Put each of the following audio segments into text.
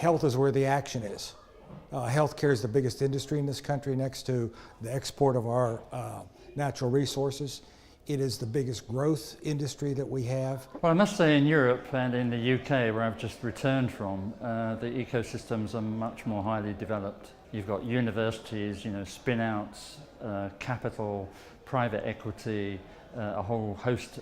health is where the action is. Healthcare is the biggest industry in this country next to the export of our natural resources. It is the biggest growth industry that we have. Well, I must say in Europe and in the UK, where I've just returned from, the ecosystems are much more highly developed. You've got universities, spin-outs, capital, private equity, a whole host,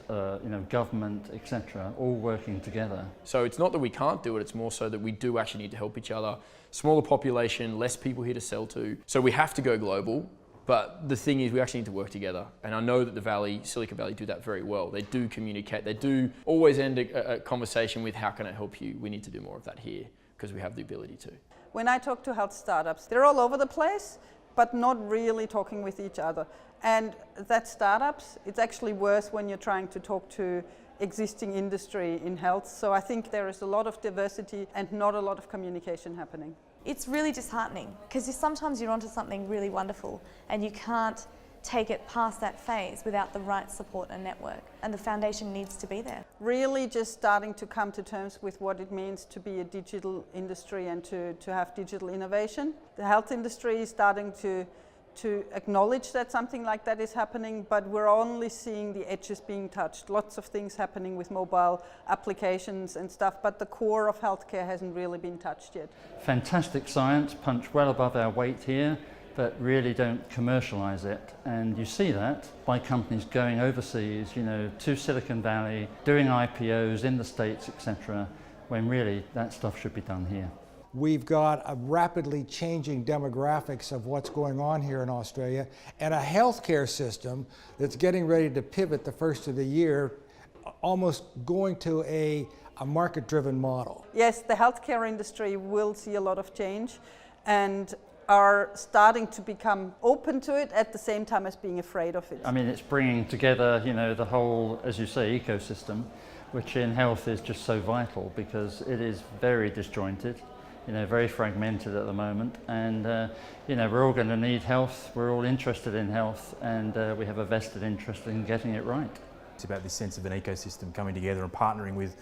government, etc., all working together. So it's not that we can't do it, it's more so that we do actually need to help each other. Smaller population, less people here to sell to. So we have to go global, but the thing is we actually need to work together. And I know that the Silicon Valley do that very well. They do communicate, they do always end a conversation with how can I help you? We need to do more of that here because we have the ability to. When I talk to health startups, they're all over the place, but not really talking with each other. And that startups, it's actually worse when you're trying to talk to existing industry in health. So I think there is a lot of diversity and not a lot of communication happening. It's really disheartening because sometimes you're onto something really wonderful and you can't take it past that phase without the right support and network, and the foundation needs to be there. Really just starting to come to terms with what it means to be a digital industry and to have digital innovation. The health industry is starting to acknowledge that something like that is happening, but we're only seeing the edges being touched. Lots of things happening with mobile applications and stuff, but the core of healthcare hasn't really been touched yet. Fantastic science, punch well above our weight here, but really don't commercialize it. And you see that by companies going overseas, to Silicon Valley, doing IPOs in the States, etc., when really that stuff should be done here. We've got a rapidly changing demographics of what's going on here in Australia, and a healthcare system that's getting ready to pivot the first of the year, almost going to a market-driven model. Yes, the healthcare industry will see a lot of change and are starting to become open to it at the same time as being afraid of it. I mean, it's bringing together, the whole, as you say, ecosystem, which in health is just so vital because it is very disjointed. Very fragmented at the moment, and we're all going to need health, we're all interested in health, and we have a vested interest in getting it right. It's about this sense of an ecosystem coming together and partnering with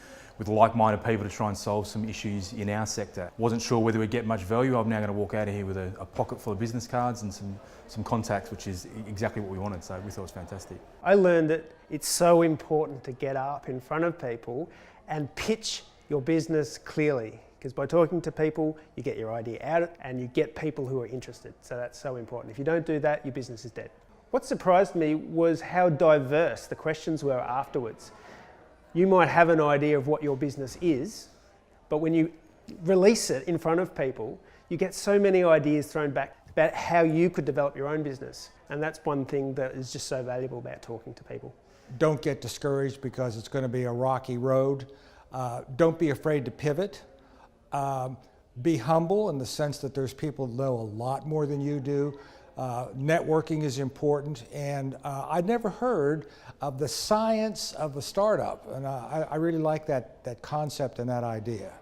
like-minded people to try and solve some issues in our sector. Wasn't sure whether we'd get much value. I'm now going to walk out of here with a pocket full of business cards and some contacts, which is exactly what we wanted, so we thought it was fantastic. I learned that it's so important to get up in front of people and pitch your business clearly. Because by talking to people, you get your idea out and you get people who are interested. So that's so important. If you don't do that, your business is dead. What surprised me was how diverse the questions were afterwards. You might have an idea of what your business is, but when you release it in front of people, you get so many ideas thrown back about how you could develop your own business. And that's one thing that is just so valuable about talking to people. Don't get discouraged because it's going to be a rocky road. Don't be afraid to pivot. Be humble in the sense that there's people that know a lot more than you do. Networking is important, and I'd never heard of the science of a startup, and I really like that concept and that idea.